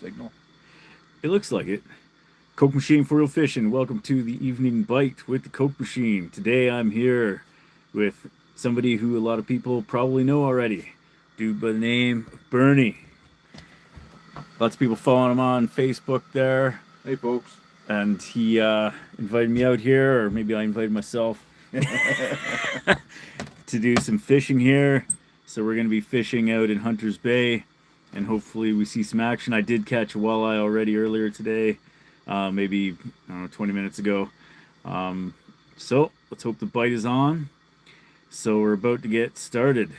signal. It looks like it. Coke Machine for Real Fishing. Welcome to the Evening Bite with the Coke Machine. Today I'm here with somebody who a lot of people probably know already. Dude by the name of Bernie. Lots of people following him on Facebook there. Hey, folks. And he invited me out here, or maybe I invited myself, to do some fishing here. So we're going to be fishing out in Hunter's Bay, and hopefully we see some action. I did catch a walleye already earlier today, maybe, I don't know, 20 minutes ago. So let's hope the bite is on. So we're about to get started.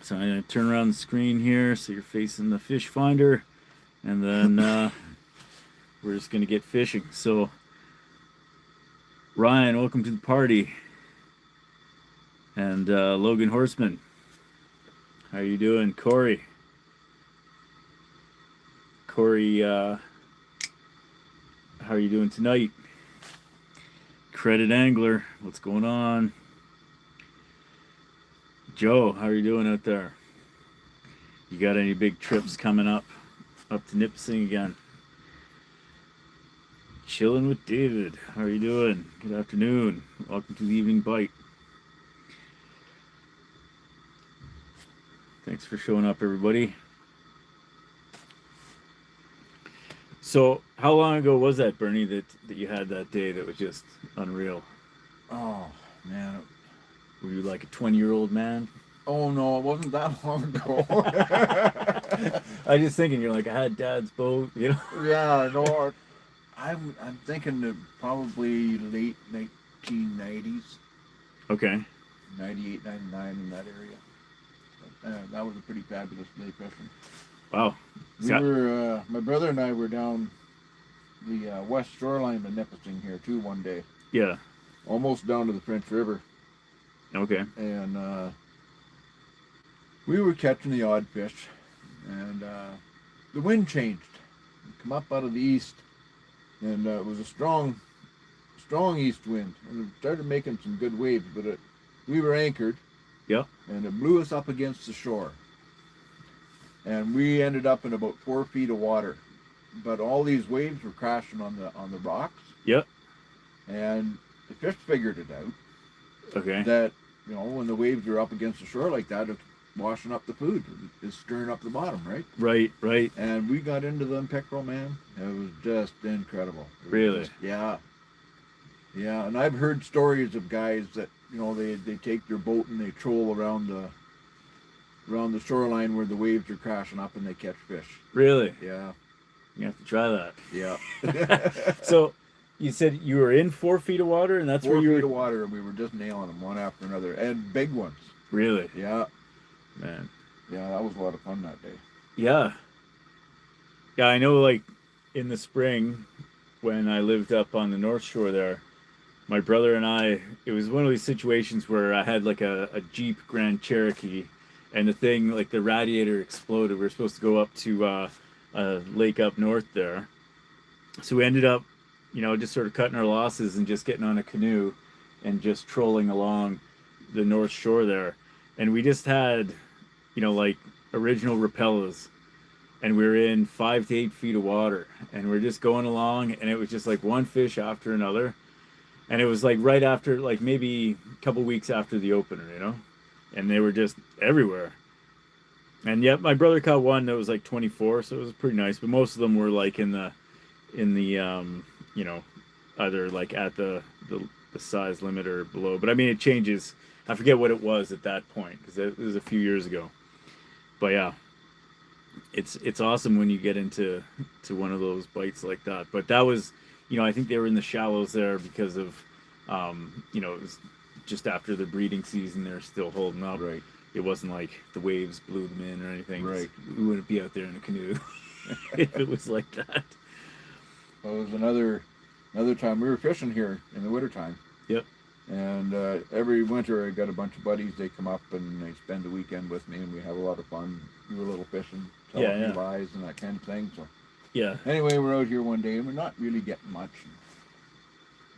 So I'm going to turn around the screen here so you're facing the fish finder, and then we're just going to get fishing. So Ryan, welcome to the party. And Logan Horseman, how you doing? Corey, how are you doing tonight? Credit Angler, what's going on? Joe, how are you doing out there? You got any big trips coming up to Nipissing again? Chilling with David, how are you doing? Good afternoon. Welcome to the Evening Bite. Thanks for showing up, everybody. So, how long ago was that, Bernie, that you had that day that was just unreal? Oh, man. Were you like a 20-year-old man? Oh, no, it wasn't that long ago. I was just thinking, you're like, I had Dad's boat, you know? Yeah, no, I'm thinking that probably late 1990s, Okay. 98, 99 in that area. That was a pretty fabulous day fishing. Wow. My brother and I were down the west shoreline of Nipissing here too one day. Yeah. Almost down to the French River. Okay. And we were catching the odd fish, and the wind changed. It come up out of the east, and it was a strong east wind, and it started making some good waves. But we were anchored, Yep. and it blew us up against the shore, and we ended up in about 4 feet of water. But all these waves were crashing on the rocks. Yep. And the fish figured it out. Okay. That when the waves are up against the shore like that, it's washing up the food. It's stirring up the bottom, right? Right. And we got into them pickerel, man. It was just incredible. Really? Yeah. And I've heard stories of guys that they take their boat and they troll around the shoreline where the waves are crashing up and they catch fish. Really? Yeah. You have to try that. Yeah. So, you said you were in 4 feet of water, and that's 4 where you feet were. of water, and we were just nailing them one after another, and big ones. Really? Yeah. Man. Yeah, that was a lot of fun that day. Yeah. Yeah, I know, like, in the spring, when I lived up on the North Shore there, my brother and I, it was one of these situations where I had, like, a Jeep Grand Cherokee, and the thing, like, the radiator exploded. We were supposed to go up to a lake up north there. So we ended up, just sort of cutting our losses and just getting on a canoe and just trolling along the North Shore there. And we just had, like original rappellas, and we were in 5 to 8 feet of water, and we're just going along, and it was just like one fish after another. And it was like right after, like maybe a couple weeks after the opener, and they were just everywhere. And yep, my brother caught one that was like 24, so it was pretty nice. But most of them were like in the either like at the size limit or below. But I mean, it changes. I forget what it was at that point because it was a few years ago. But yeah, it's awesome when you get into one of those bites like that. But that was, I think they were in the shallows there because of, it was just after the breeding season. They're still holding up. Right. It wasn't like the waves blew them in or anything. Right. We wouldn't be out there in a canoe if it was like that. Well, it was another time we were fishing here in the wintertime. Yep. And every winter I got a bunch of buddies. They come up and they spend the weekend with me, and we have a lot of fun. Do a little fishing, tell a few lies and that kind of thing. So yeah. Anyway, we're out here one day and we're not really getting much.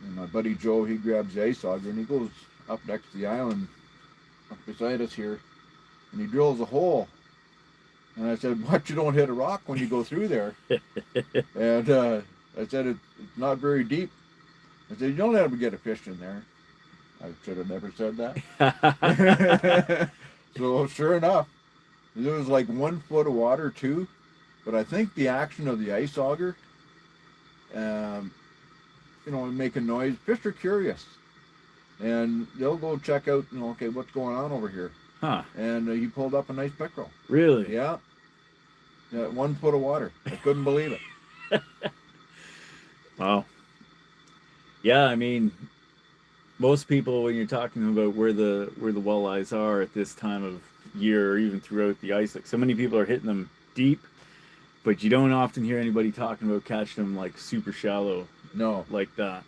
And my buddy Joe, he grabs the ice auger and he goes up next to the island, up beside us here, and he drills a hole And I said, watch you don't hit a rock when you go through there. And I said, it's not very deep. I said, you don't ever get a fish in there. I should have never said that. So sure enough, there was like 1 foot of water too. But I think the action of the ice auger, making noise, fish are curious. And they'll go check out, okay, what's going on over here. Huh. And he pulled up a nice pickerel. Really? Yeah. 1 foot of water. I couldn't believe it. Wow. Yeah, I mean, most people, when you're talking about where the walleyes are at this time of year, or even throughout the ice, like so many people are hitting them deep, but you don't often hear anybody talking about catching them like super shallow. No. Like that.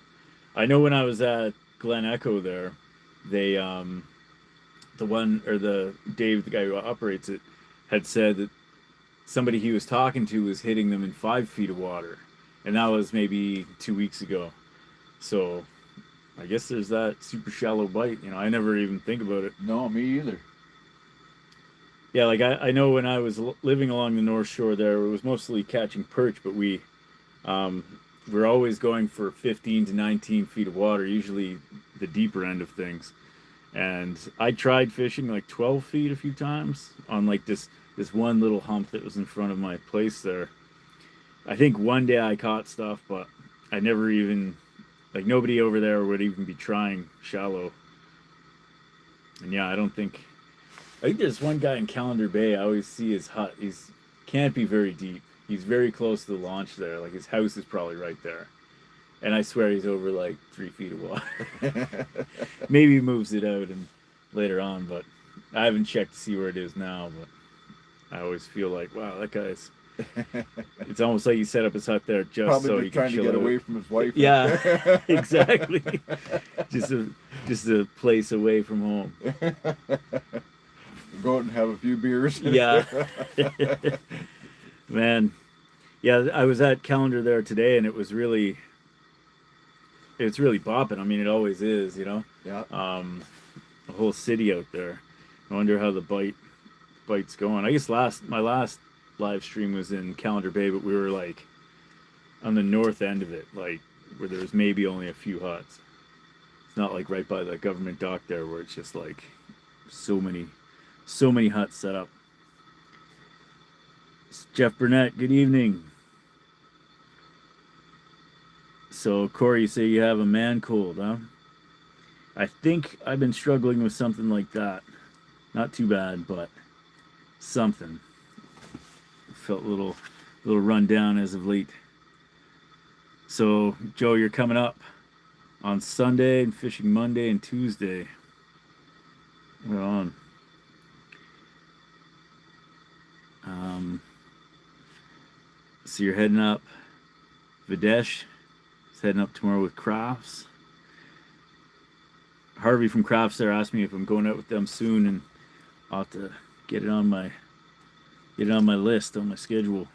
I know when I was at Glen Echo there, they Dave, the guy who operates it, had said that somebody he was talking to was hitting them in 5 feet of water, and that was maybe 2 weeks ago. So I guess there's that super shallow bite. I never even think about it. No, me either. Yeah, like I know when I was living along the North Shore there, it was mostly catching perch, but we're always going for 15 to 19 feet of water, usually the deeper end of things. And I tried fishing like 12 feet a few times on like this one little hump that was in front of my place there. I think one day I caught stuff, but I never even, like, nobody over there would even be trying shallow. And yeah, I think there's one guy in Calendar Bay. I always see his hut. Can't be very deep. He's very close to the launch there. Like, his house is probably right there. And I swear he's over like 3 feet of water. Maybe he moves it out and later on, but I haven't checked to see where it is now. But I always feel like, wow, that guy's. It's almost like he set up his hut there just probably so just he can trying to chill get out. away from his wife. Yeah, exactly. just a place away from home. Go out and have a few beers. Yeah. Man. Yeah, I was at Calendar there today, and it's really bopping. I mean, it always is, Yeah. The whole city out there. I wonder how the bite's going. I guess my last live stream was in Calendar Bay, but we were like on the north end of it, like where there was maybe only a few huts. It's not like right by the government dock there where it's just like so many huts set up. It's Jeff Burnett, good evening. So Corey, you say you have a man cold, huh? I think I've been struggling with something like that. Not too bad, but something. Felt a little run down as of late. So Joe, you're coming up on Sunday and fishing Monday and Tuesday. Right on. So you're heading up. Videsh is heading up tomorrow with Crafts. Harvey from Crafts there asked me if I'm going out with them soon, and I'll have to get it on my list, on my schedule.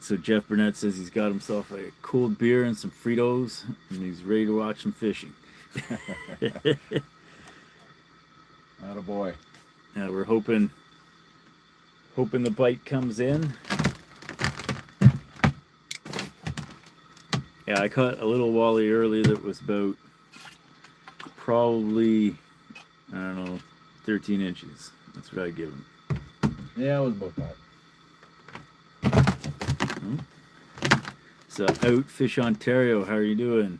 So Jeff Burnett says he's got himself a cold beer and some Fritos, and he's ready to watch some fishing. Attaboy. Yeah, we're hoping the bite comes in. Yeah, I caught a little wally earlier that was about probably, I don't know, 13 inches. That's what I give him. Yeah, it was about that. So, Outfish Ontario, how are you doing?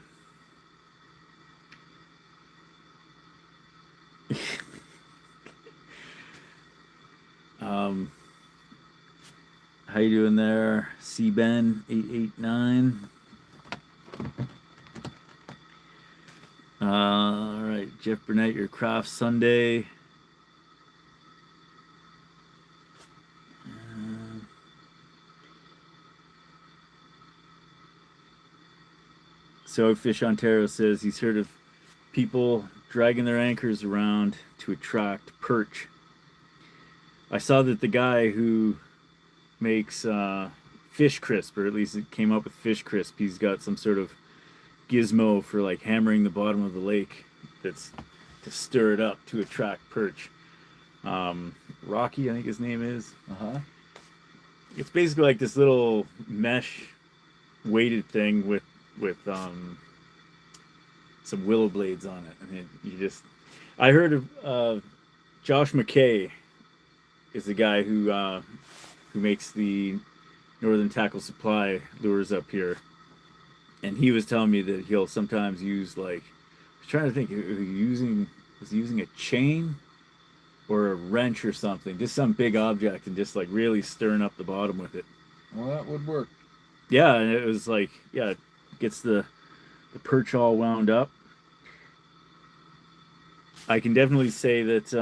How you doing there? C-Ben 889. All right, Jeff Burnett, your craft Sunday. So Fish Ontario says he's heard of people dragging their anchors around to attract perch. I saw that the guy who makes fish crisp, or at least it came up with fish crisp, he's got some sort of gizmo for like hammering the bottom of the lake that's to stir it up to attract perch. Rocky, I think his name is. Uh-huh. It's basically like this little mesh weighted thing with some willow blades on it, and you just. I heard of Josh McKay is the guy who makes the Northern Tackle Supply lures up here, and he was telling me that he'll sometimes use like I was trying to think was he using a chain or a wrench or something, just some big object, and just like really stirring up the bottom with it. Well, that would work. Yeah, and it was like it gets the perch all wound up. I can definitely say that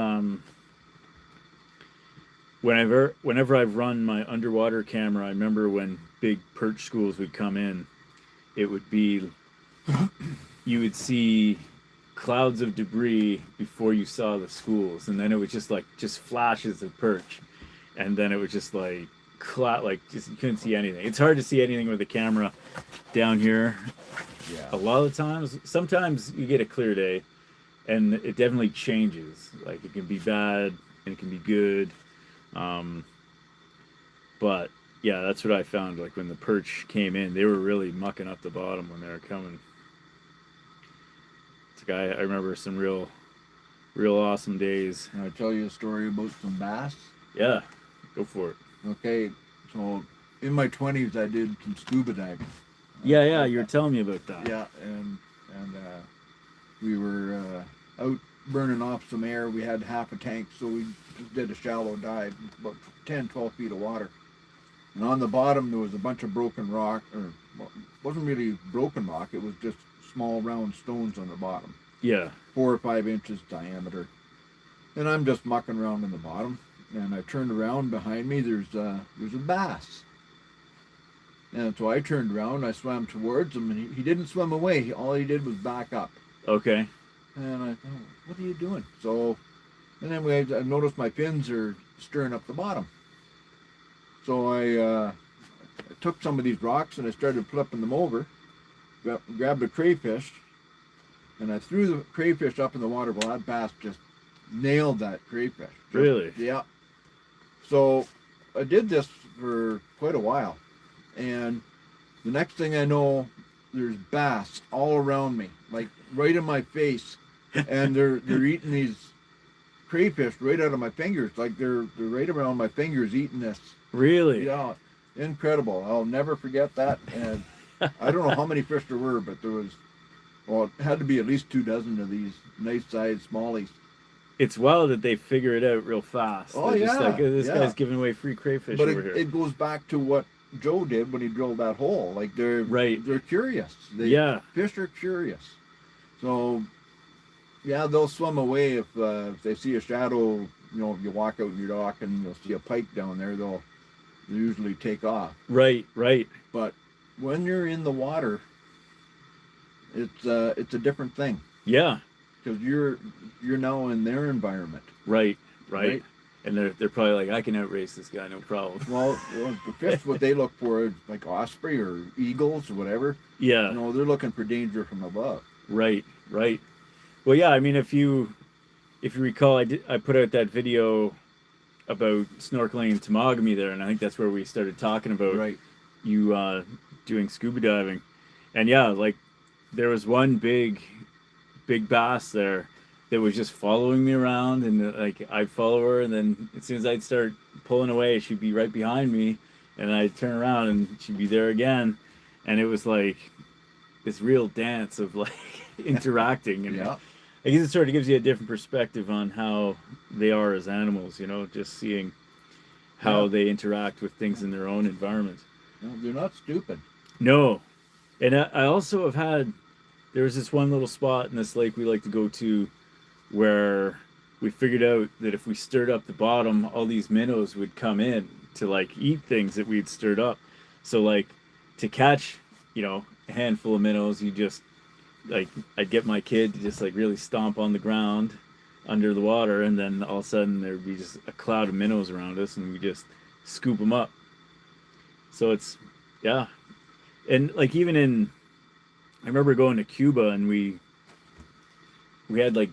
whenever I've run my underwater camera, I remember when big perch schools would come in, it would be you would see clouds of debris before you saw the schools, and then it was just flashes of perch, and then it was just like just you couldn't see anything. It's hard to see anything with the camera down here. Yeah. A lot of the times, sometimes you get a clear day, and it definitely changes. Like it can be bad and it can be good. But yeah, that's what I found. Like when the perch came in, they were really mucking up the bottom when they were coming. It's like I remember some real awesome days. Can I tell you a story about some bass? Yeah, go for it. Okay, so in my 20s, I did some scuba diving. Yeah, you were telling me about that. Yeah, and we were out burning off some air. We had half a tank, so we just did a shallow dive, about 10, 12 feet of water. And on the bottom, there was a bunch of broken rock, or well, it wasn't really broken rock, it was just small round stones on the bottom. Yeah. 4 or 5 inches diameter. And I'm just mucking around in the bottom, and I turned around behind me, there's a bass. And so I turned around, I swam towards him, and he didn't swim away. All he did was back up. Okay. And I thought, what are you doing? So, and then I noticed my fins are stirring up the bottom. So I took some of these rocks and I started flipping them over, grabbed a crayfish, and I threw the crayfish up in the water. Well, that bass just nailed that crayfish. Really? Yeah. So I did this for quite a while. And the next thing I know, there's bass all around me, like right in my face. And they're eating these crayfish right out of my fingers. Like they're right around my fingers eating this. Really? Yeah. Incredible. I'll never forget that. And I don't know how many fish there were, but there was, well, it had to be at least 2 dozen of these nice sized smallies. It's wild that they figure it out real fast. Oh, They're yeah. just like, this yeah. guy's giving away free crayfish But over here. it goes back to what Joe did when he drilled that hole. Like they're curious. Fish are curious. So yeah, they'll swim away if they see a shadow. You know, if you walk out in your dock and you'll see a pike down there, they'll usually take off. Right. But when you're in the water, it's a different thing. Yeah. Because you're now in their environment. Right. And they're probably like, I can outrace this guy, no problem. Well, the fish, what they look for is like osprey or eagles or whatever. Yeah. You know, they're looking for danger from above. Right. Well, yeah. I mean, if you recall, I put out that video about snorkeling in Temagami there, and I think that's where we started talking about you doing scuba diving, and yeah, like there was one big bass there that was just following me around, and like I'd follow her, and then as soon as I'd start pulling away, she'd be right behind me, and I'd turn around and she'd be there again, and it was like this real dance of like interacting, and I guess it sort of gives you a different perspective on how they are as animals, you know, just seeing how they interact with things in their own environment. No, they're not stupid. No, and I also have had. There was this one little spot in this lake we like to go to where we figured out that if we stirred up the bottom, all these minnows would come in to like eat things that we'd stirred up. So like to catch, you know, a handful of minnows, you just like, I'd get my kid to just like really stomp on the ground under the water, and then all of a sudden there'd be just a cloud of minnows around us, and we just scoop them up. So it's, yeah. And like even I remember going to Cuba, and we had like,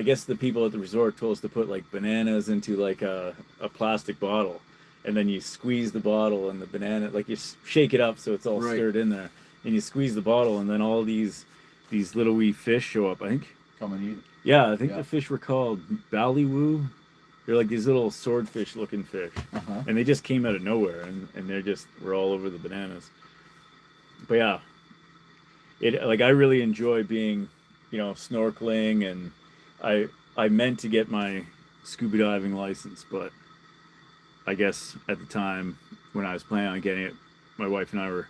I guess the people at the resort told us to put like bananas into like a plastic bottle, and then you squeeze the bottle and the banana, like you shake it up so it's all Right. stirred in there, and you squeeze the bottle, and then all these little wee fish show up. I think. Come and eat. Yeah, I think Yeah. the fish were called ballywoo. They're like these little swordfish looking fish. Uh-huh. And they just came out of nowhere, and they're just were all over the bananas. But yeah, it like I really enjoy being, snorkeling, and I meant to get my scuba diving license, but I guess at the time when I was planning on getting it, my wife and I were,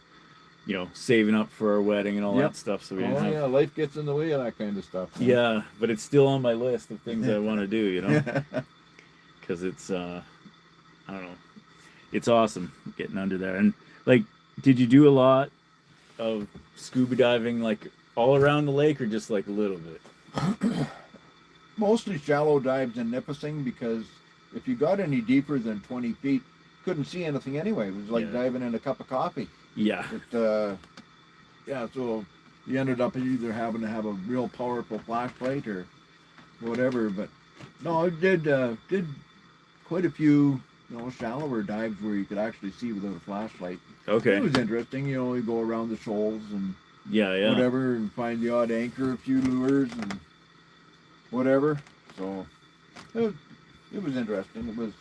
saving up for our wedding and all Yep. that stuff, so we didn't have. Yeah, life gets in the way of that kind of stuff. Man. Yeah, but it's still on my list of things I want to do, because it's I don't know, it's awesome getting under there. And like, did you do a lot of scuba diving like all around the lake, or just like a little bit? Mostly shallow dives in Nipissing, because if you got any deeper than 20 feet, couldn't see anything anyway. It was like Yeah. diving in a cup of coffee. Yeah. Yeah, so you ended up either having to have a real powerful flashlight or whatever. But no, I did quite a few, shallower dives where you could actually see without a flashlight. Okay. It was interesting, you go around the shoals and Yeah. whatever, and find the odd anchor, a few lures and whatever. So it was interesting. It was,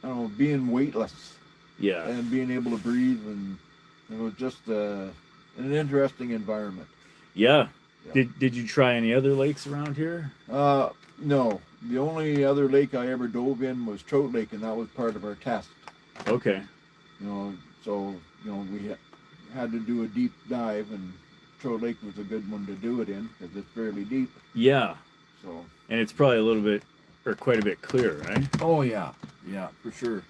I don't know, being weightless Yeah. and being able to breathe, and it was just an interesting environment. Yeah. Yeah. Did you try any other lakes around here? No. The only other lake I ever dove in was Trout Lake, and that was part of our test. Okay. So we had to do a deep dive, and Trout Lake was a good one to do it in because it's fairly deep. Yeah. So. And it's probably a little bit, or quite a bit clearer, right? Oh yeah, for sure.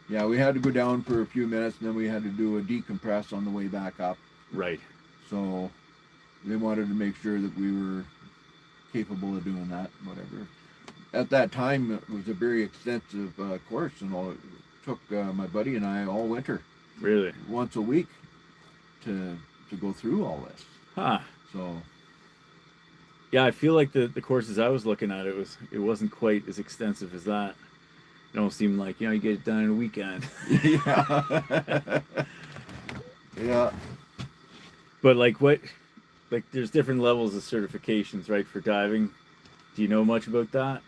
Yeah, we had to go down for a few minutes, and then we had to do a decompress on the way back up. Right. So they wanted to make sure that we were capable of doing that, whatever. At that time, it was a very extensive course, and all. It took my buddy and I all winter, Really? once a week, to go through all this. Huh. So. Yeah, I feel like the courses I was looking at, it wasn't quite as extensive as that. It almost seemed like, you get it done in a weekend. Yeah. Yeah. But like there's different levels of certifications, right, for diving. Do you know much about that?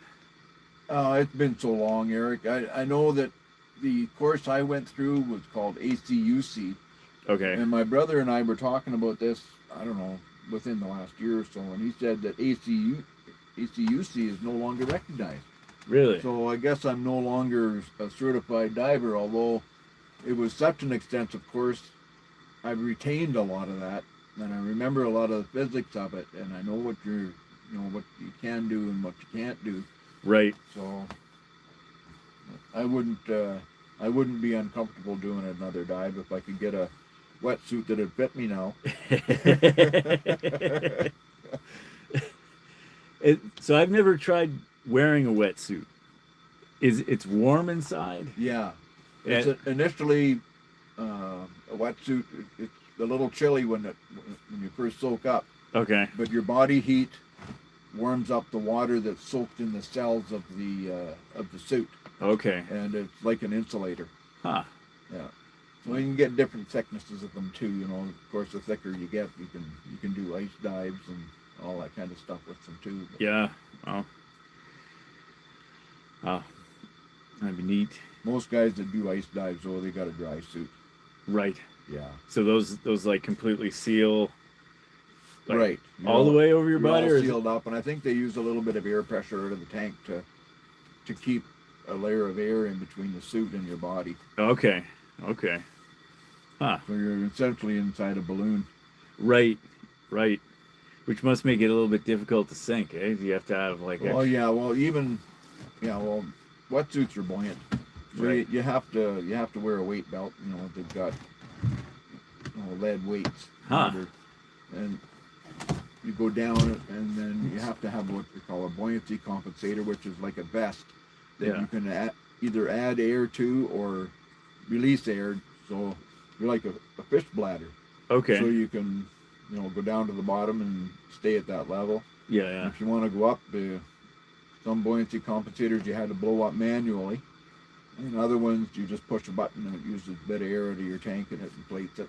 It's been so long, Eric. I know that the course I went through was called ACUC. Okay. And my brother and I were talking about this, I don't know, within the last year or so, and he said that ACUC is no longer recognized. Really? So I guess I'm no longer a certified diver, although it was such an extensive course. I've retained a lot of that, and I remember a lot of the physics of it, and I know what what you can do and what you can't do. Right. So I wouldn't be uncomfortable doing another dive if I could get a wetsuit that'd fit me now. So I've never tried wearing a wetsuit. It's warm inside? Yeah. It's initially a wetsuit. It's a little chilly when you first soak up. Okay. But your body heat warms up the water that's soaked in the cells of the suit. Okay. And it's like an insulator. Huh. Yeah. So you can get different thicknesses of them too. Of course, the thicker you get, you can do ice dives and all that kind of stuff with them too. But yeah. Oh, that'd be neat. most guys that do ice dives, they got a dry suit. Right. Yeah. So those like completely seal. Like, right. All the way over your you're body, all or sealed up, and I think they use a little bit of air pressure out of the tank to keep a layer of air in between the suit and your body. Okay. Huh. So you're essentially inside a balloon. Right. Which must make it a little bit difficult to sink, eh? You have to have like. Well, wetsuits are buoyant. So Right. you have to wear a weight belt. They've got lead weights. Huh. And you go down, and then you have to have what they call a buoyancy compensator, which is like a vest that Yeah. you can either add air to or release air. So you're like a fish bladder. Okay. So you can, go down to the bottom and stay at that level. Yeah. If you want to go up, some buoyancy compensators you had to blow up manually, and other ones you just push a button and it uses a bit of air out of your tank and it inflates it.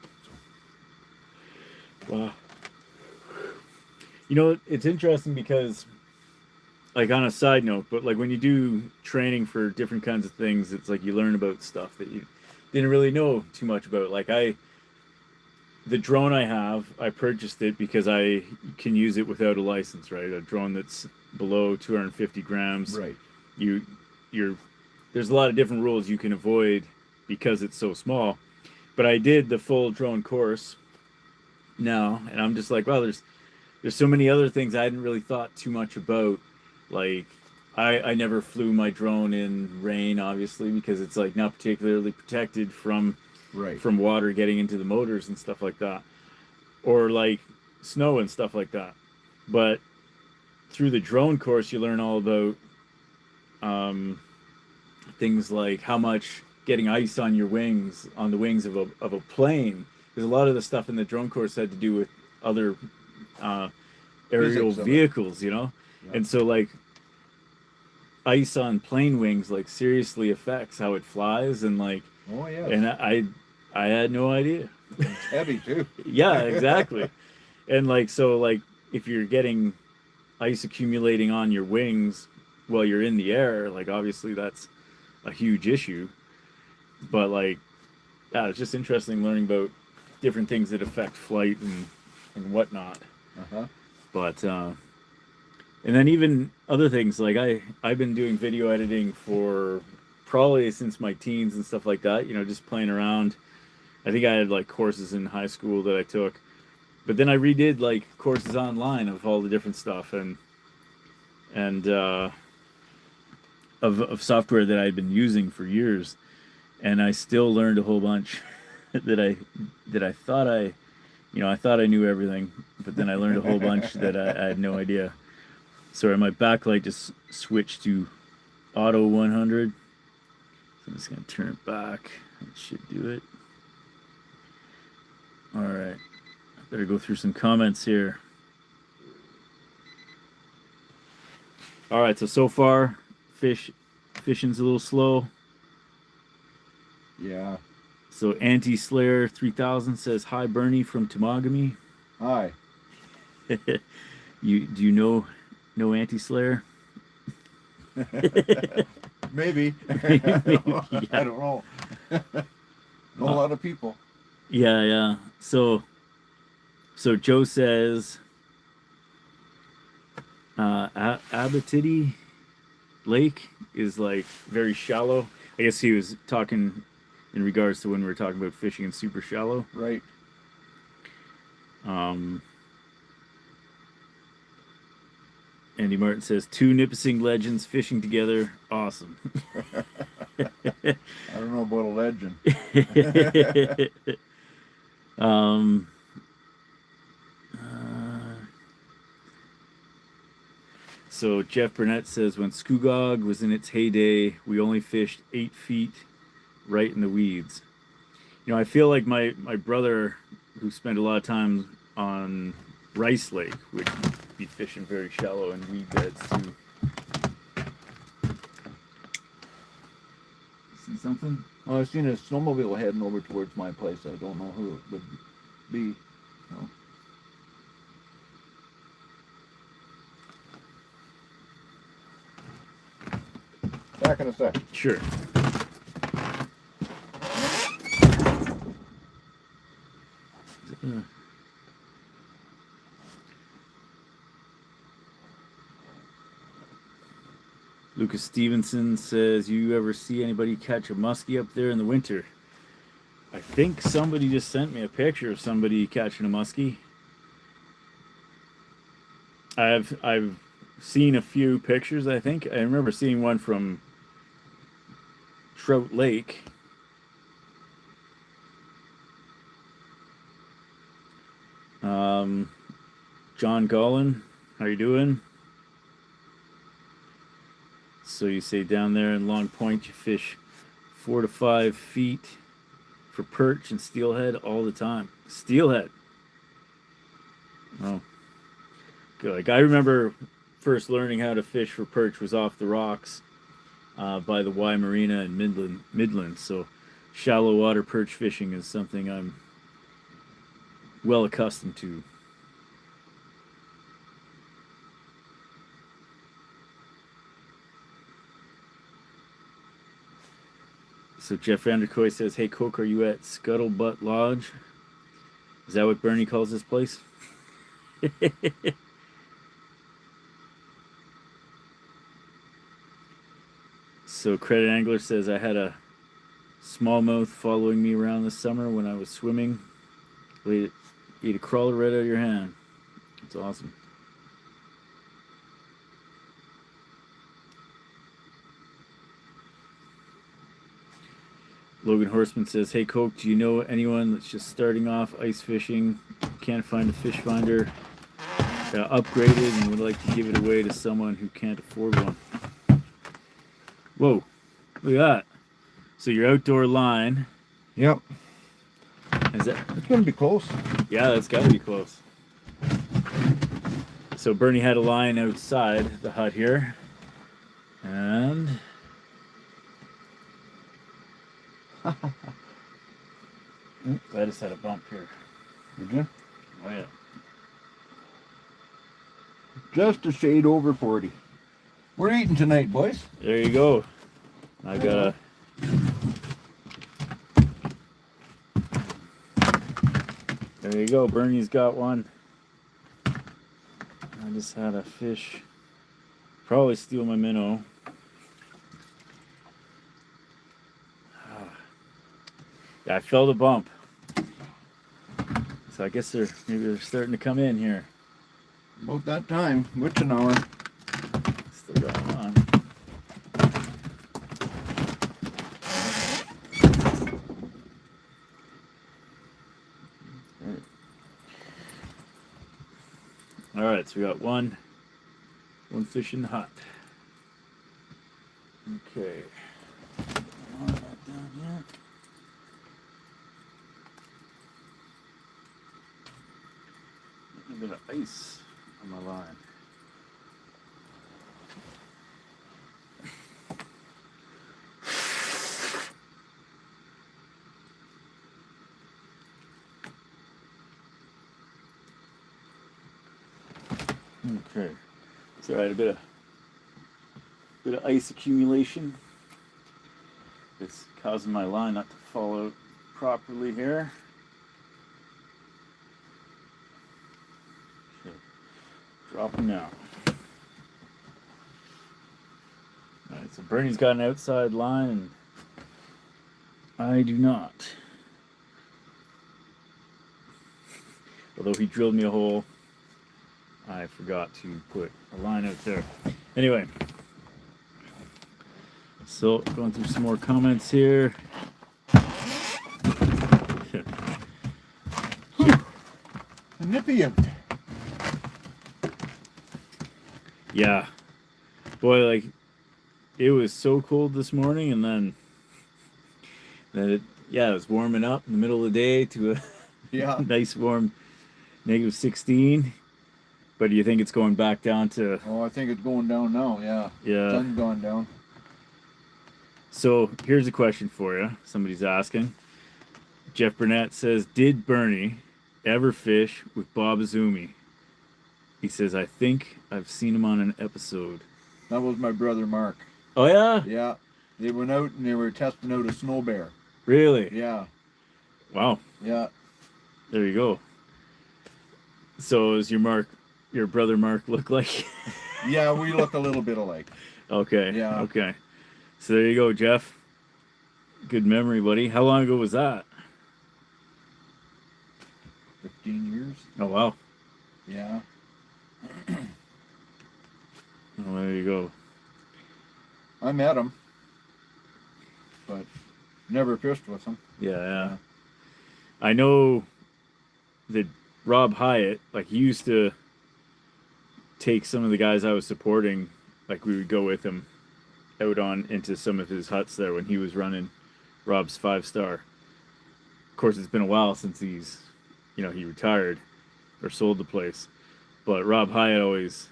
So. Wow. You know, it's interesting because, like, on a side note, but like when you do training for different kinds of things, it's like you learn about stuff that you didn't really know too much about. Like the drone I have, I purchased it because I can use it without a license, right? A drone that's below 250 grams. Right. You're there's a lot of different rules you can avoid because it's so small. But I did the full drone course now, and I'm just like, well, there's so many other things I hadn't really thought too much about. Like I never flew my drone in rain, obviously, because it's like not particularly protected from water getting into the motors and stuff like that, or like snow and stuff like that. But through the drone course, you learn all about things like how much getting ice on your wings, on the wings of a plane, because a lot of the stuff in the drone course had to do with other aerial vehicles, you know. Yep. And so like ice on plane wings like seriously affects how it flies, and like, oh yeah, and I had no idea. It's heavy too. Yeah, exactly. And like, so like if you're getting ice accumulating on your wings while you're in the air, like obviously that's a huge issue. But like, yeah, it's just interesting learning about different things that affect flight and whatnot. Uh-huh. But and then even other things, like I've been doing video editing for probably since my teens and stuff like that, you know, just playing around. I think I had like courses in high school that I took, but then I redid like courses online of all the different stuff and of software that I'd been using for years, and I still learned a whole bunch that I thought I thought I knew everything, but then I learned a whole bunch that I had no idea. Sorry, my backlight just switched to auto 100. So I'm just gonna turn it back. It should do it. All right, I better go through some comments here. All right, so far, fishing's a little slow. Yeah. So Anti-Slayer 3000 says, hi, Bernie from Temagami. Hi. Do you know Anti-Slayer? Maybe. Yeah. I don't know. Know a lot of people. Yeah. So Joe says, Abitibi Lake is like very shallow. I guess he was talking in regards to when we were talking about fishing in super shallow. Right. Andy Martin says, 2 Nipissing legends fishing together. Awesome. I don't know about a legend. So Jeff Burnett says, when Skugog was in its heyday, we only fished 8 feet right in the weeds. You know, I feel like my brother, who spent a lot of time on Rice Lake, would be fishing very shallow in weed beds too. See something? Well, I've seen a snowmobile heading over towards my place. I don't know who it would be. No. Back in a sec. Sure. Lucas Stevenson says, you ever see anybody catch a muskie up there in the winter? I think somebody just sent me a picture of somebody catching a muskie. I've seen a few pictures, I think. I remember seeing one from Trout Lake. John Gollin, how you doing? So you say down there in Long Point you fish 4 to 5 feet for perch and steelhead all the time. Steelhead. Oh. Like, I remember first learning how to fish for perch was off the rocks by the Y Marina in Midland. So shallow water perch fishing is something I'm well accustomed to. So Jeff Vanderkoy says, "Hey Coke, are you at Scuttlebutt Lodge? Is that what Bernie calls this place?" So Credit Angler says, "I had a smallmouth following me around this summer when I was swimming. Eat a crawler right out of your hand. It's awesome." Logan Horseman says, "Hey Coke, do you know anyone that's just starting off ice fishing, can't find a fish finder, upgraded, and would like to give it away to someone who can't afford one?" Whoa, look at that. So your outdoor line, Yep. is that? It's going to be close. Yeah, that's got to be close. So Bernie had a line outside the hut here, and I just had a bump here. Did you? Oh yeah. Just a shade over 40. We're eating tonight, boys. There you go. I got a. There you go. Bernie's got one. I just had a fish. Probably steal my minnow. Yeah, I felt a bump. So I guess they're starting to come in here. About that time. What's an hour? Still got one on. All right, so we got one fish in the hut. Okay. Down here. A bit of ice on my line. Okay, so I had a bit of ice accumulation. It's causing my line not to fall out properly here. Okay, dropping now. All right, so Bernie's got an outside line, and I do not. Although he drilled me a hole, I forgot to put a line out there. Anyway, so going through some more comments here. A nippy out. Yeah, boy, like it was so cold this morning, and then it was warming up in the middle of the day to a nice warm -16. But do you think it's going back down to? Oh, I think it's going down now. Yeah. Yeah. Sun's gone down. So here's a question for you. Somebody's asking. Jeff Burnett says, "Did Bernie ever fish with Bob Azumi?" He says, "I think I've seen him on an episode." That was my brother Mark. Oh yeah? Yeah. They went out and they were testing out a snow bear. Really? Yeah. Wow. Yeah. There you go. So is your brother Mark look like? Yeah, we look a little bit alike. Okay. Yeah. Okay. So there you go, Jeff. Good memory, buddy. How long ago was that? 15 years. Oh wow. Yeah. Well, there you go. I met him, but never fished with him. Yeah. I know that Rob Hyatt, like, he used to take some of the guys I was supporting, like, we would go with him out on into some of his huts there when he was running Rob's 5-star. Of course, it's been a while since he retired or sold the place. But Rob Hyatt always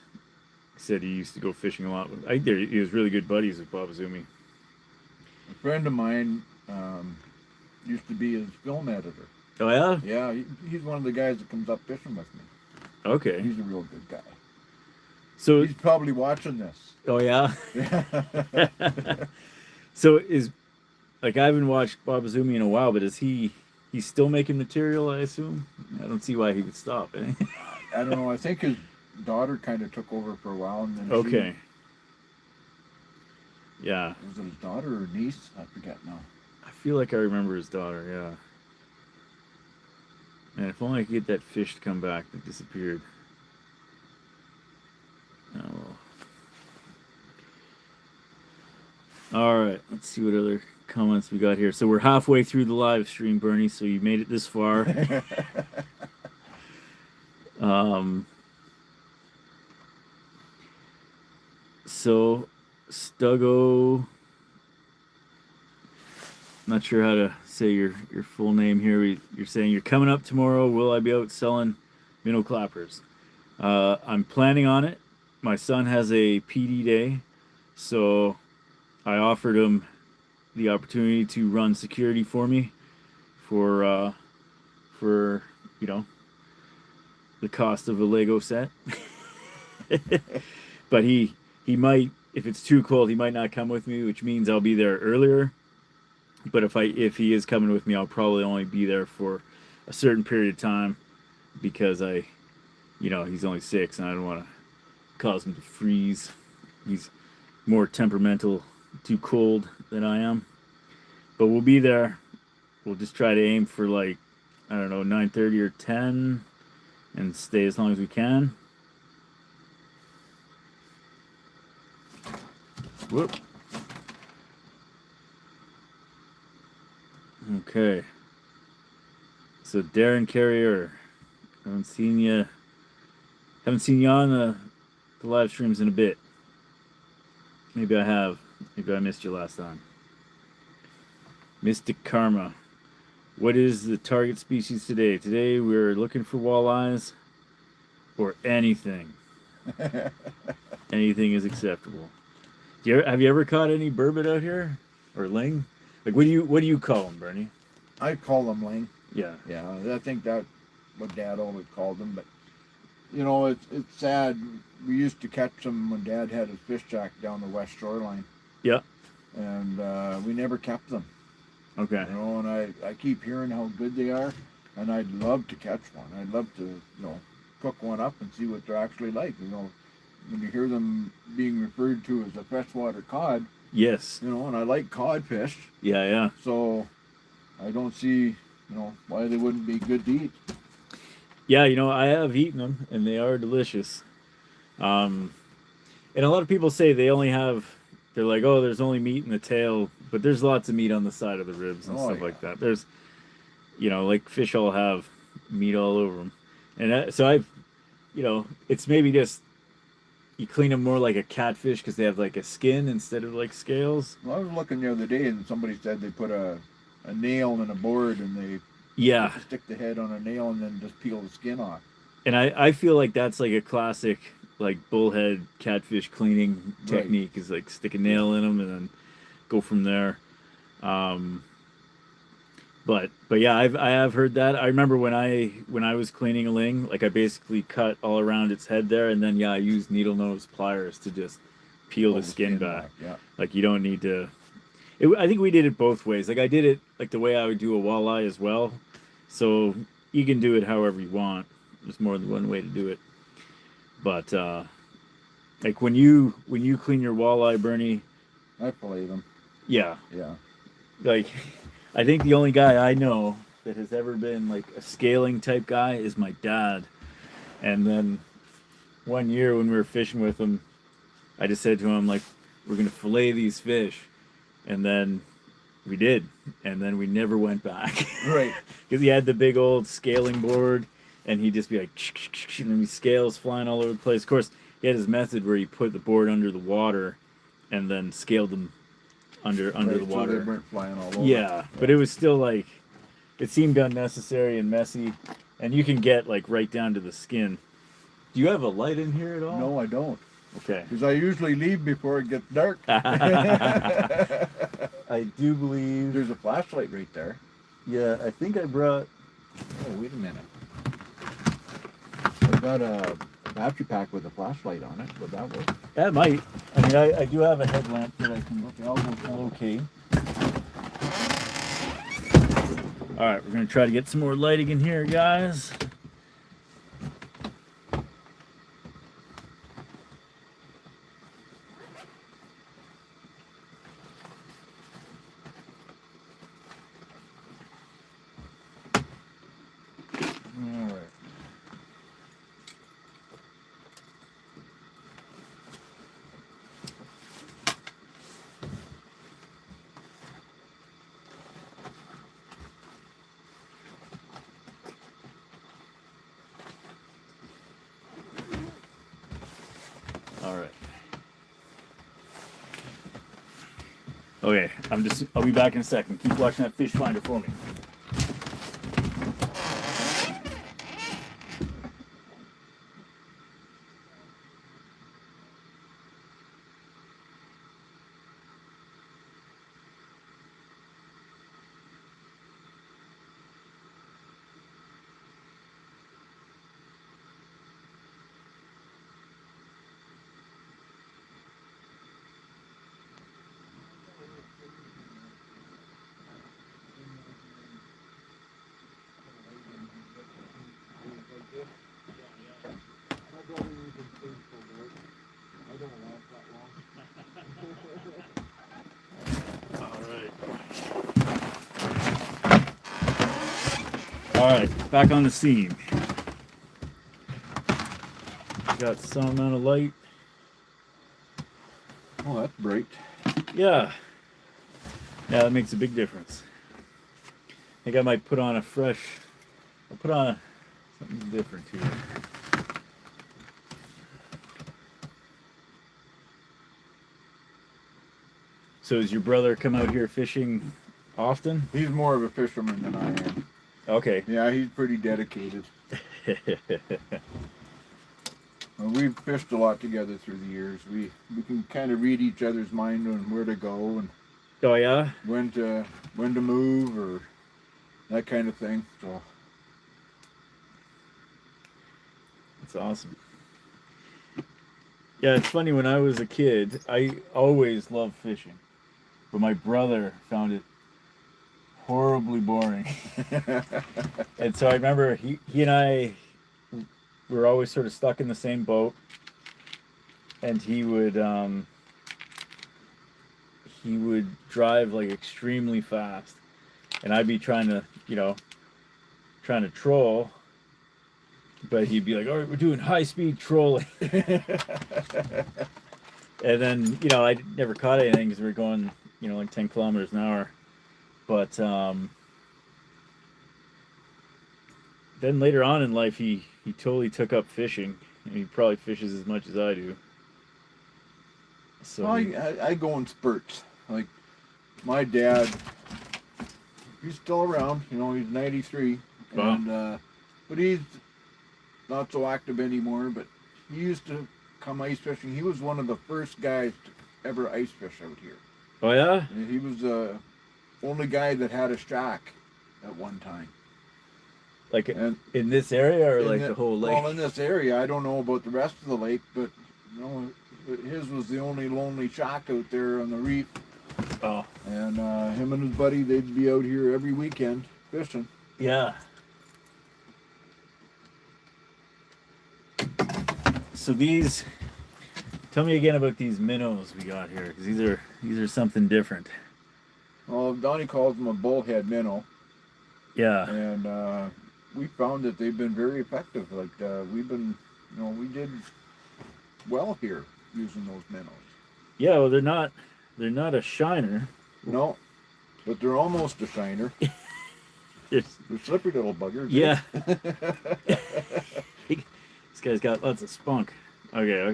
said he used to go fishing a lot. I think he was really good buddies with Bob Zumi. A friend of mine used to be his film editor. Oh yeah? Yeah, he's one of the guys that comes up fishing with me. Okay. He's a real good guy. So he's probably watching this. Oh yeah. So I haven't watched Bob Zumi in a while, but is he's still making material? I assume. I don't see why he would stop. Eh? I don't know. I think his daughter kind of took over for a while, and then okay. Yeah. Was it his daughter or niece? I forget now. I feel like I remember his daughter. Yeah. Man, if only I could get that fish to come back that disappeared. Oh well. All right, let's see what other comments we got here. So we're halfway through the live stream, Bernie, so you made it this far. So Stuggo, not sure how to say your full name here. You're saying you're coming up tomorrow. Will I be out selling minnow clappers? I'm planning on it. My son has a PD day, so I offered him the opportunity to run security for me for the cost of a Lego set. But he might, if it's too cold, he might not come with me, which means I'll be there earlier. But if he is coming with me, I'll probably only be there for a certain period of time because he's only 6 and I don't want to cause him to freeze. He's more temperamental, too cold than I am. But we'll be there. We'll just try to aim for 9:30 or 10 and stay as long as we can. Whoop. Okay. So Darren Carrier, haven't seen you on the live streams in a bit. Maybe I have. Maybe I missed you last time. Mystic Karma. What is the target species today? Today we're looking for walleyes or anything. Anything is acceptable. Have you ever caught any burbot out here or ling? Like what do you call them, Bernie? I call them ling. Yeah. Yeah, I think that's what Dad always called them. But it's sad. We used to catch them when Dad had his fish shack down the west shoreline. Yeah. And we never kept them. Okay. And I keep hearing how good they are, and I'd love to catch one. I'd love to cook one up and see what they're actually like. When you hear them being referred to as a freshwater cod. Yes. And I like codfish. Yeah, yeah. So I don't see, why they wouldn't be good to eat. Yeah, I have eaten them, and they are delicious. And a lot of people say they're like, oh, there's only meat in the tail, but there's lots of meat on the side of the ribs and stuff like that. There's, like fish all have meat all over them. And so it's maybe just, you clean them more like a catfish because they have like a skin instead of like scales. Well, I was looking the other day and somebody said they put a nail in a board and they stick the head on a nail and then just peel the skin off. And I feel like that's like a classic like bullhead catfish cleaning technique is like stick a nail in them and then go from there. But yeah, I have heard that. I remember when I was cleaning a ling, like I basically cut all around its head there, and then I used needle nose pliers to just peel the skin back. Yeah. Like you don't need to. I think we did it both ways. Like I did it like the way I would do a walleye as well. So you can do it however you want. There's more than one way to do it. But like when you clean your walleye, Bernie, I fillet them. Yeah. Yeah. Like. I think the only guy I know that has ever been like a scaling type guy is my dad. And then one year when we were fishing with him, I just said to him, like, we're going to fillet these fish. And then we did. And then we never went back. Right. Because he had the big old scaling board and he'd just be like, and then scales flying all over the place. Of course, he had his method where he put the board under the water and then scaled them under the water. So they weren't flying all over. Yeah, but it was still like, it seemed unnecessary and messy, and you can get like right down to the skin. Do you have a light in here at all? No, I don't. Okay. Because I usually leave before it gets dark. I do believe. There's a flashlight right there. Yeah, I think I brought. Oh, wait a minute. I got a battery pack with a flashlight on it. Would that work? That might. I mean, I do have a headlamp that I can locate. All right, we're gonna try to get some more lighting in here, guys. All right. All right. Okay, I'll be back in a second. Keep watching that fish finder for me. All right, back on the scene. Got some amount of light. Oh, that's bright. Yeah. Yeah, that makes a big difference. I think I might put on something different here. So does your brother come out here fishing often? He's more of a fisherman than I am. Okay. Yeah, he's pretty dedicated. We've fished a lot together through the years. We can kind of read each other's mind on where to go and Oh yeah? when to move or that kind of thing. So That's awesome. Yeah, it's funny, when I was a kid, I always loved fishing. But my brother found it horribly boring. And so I remember he and I were always sort of stuck in the same boat. And he would drive like extremely fast. And I'd be trying to troll. But he'd be like, all right, we're doing high-speed trolling. And then, I never caught anything because we were going, like 10 kilometers an hour. But then later on in life, he totally took up fishing. And he probably fishes as much as I do. So I go in spurts. Like my dad, he's still around. He's 93, Wow. and but he's not so active anymore. But he used to come ice fishing. He was one of the first guys to ever ice fish out here. Oh yeah? And he was the only guy that had a shack at one time. Like And in this area or like the whole lake? Well, in this area, I don't know about the rest of the lake, but his was the only lonely shack out there on the reef. Oh. And him and his buddy, they'd be out here every weekend fishing. Yeah. So tell me again about these minnows we got here, because these are something different. Well, Donnie calls them a bullhead minnow. Yeah. And we found that they've been very effective. Like we did well here using those minnows. Yeah, well, they're not a shiner. No, but they're almost a shiner. They're slippery little buggers. Yeah. This guy's got lots of spunk. Okay. All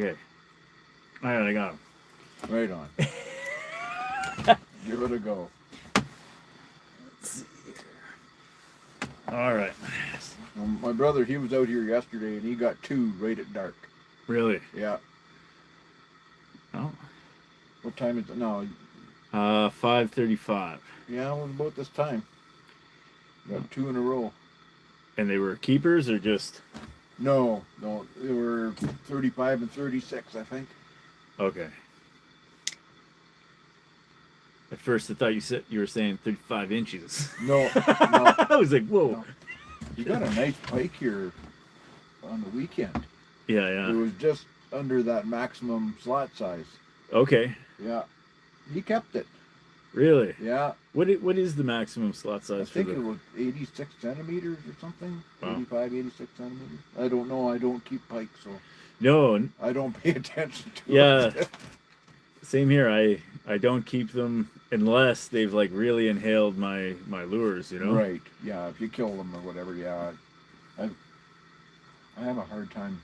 right, I got him. Right on. Give it a go. Let's see here. All right. My brother, he was out here yesterday, and he got 2 right at dark. Really? Yeah. Oh. What time is it now? 5:35. Yeah, it was about this time. Got 2 in a row. And they were keepers or just? No, they were 35 and 36, I think. Okay. At first, I thought you were saying 35 inches. No, no, I was like, whoa. no. You got a nice pike here on the weekend. Yeah, It yeah. was just under that maximum slot size. Okay. Yeah, he kept it. Really? Yeah, What is the maximum slot I size think for it the? was 86 centimeters or something. Wow. 85, 86 centimeters. I don't know. I don't keep pike, so No. I don't pay attention to Yeah. it. Same here. I don't keep them unless they've like really inhaled my lures. You know. Right. Yeah. If you kill them or whatever, yeah. I have a hard time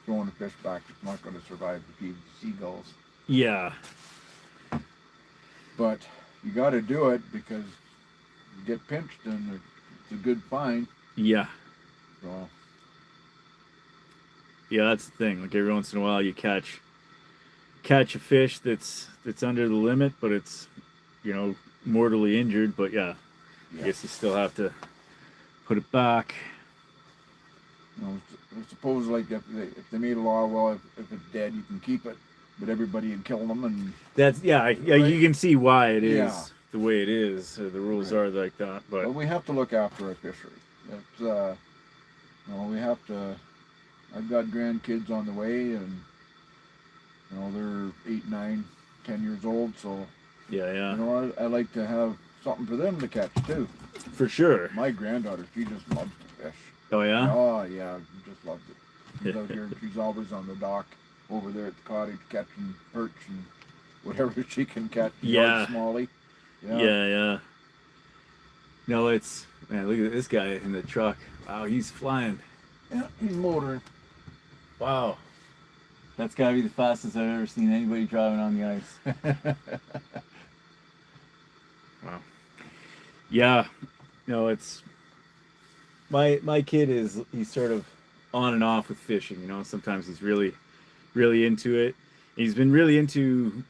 throwing a fish back. It's not going to survive to feed seagulls. Yeah. But you got to do it because you get pinched and it's a good find. Yeah. So Yeah. That's the thing. Like every once in a while, you catch a fish that's under the limit, but it's mortally injured. But yeah, yeah. I guess you still have to put it back. I suppose like if they made a law, well, if it's dead, you can keep it, but everybody would kill them and. That's yeah. Right? You can see why it is Yeah. the way it is. The rules Right. are like that. But Well, we have to look after our fishery. It's we have to. I've got grandkids on the way, and they're 8, 9, 10 years old, so yeah. I like to have something for them to catch too. For sure. My granddaughter, she just loves to fish. Oh yeah. Oh yeah, she just loves it. She's out here, and she's always on the dock over there at the cottage catching perch and whatever she can catch. Yeah. Smallie. Yeah. No, man. Look at this guy in the truck. Wow, he's flying. Yeah, he's motoring. Wow. That's gotta be the fastest I've ever seen anybody driving on the ice. Wow. Yeah. No, it's my kid he's sort of on and off with fishing. Sometimes he's really, really into it. He's been really into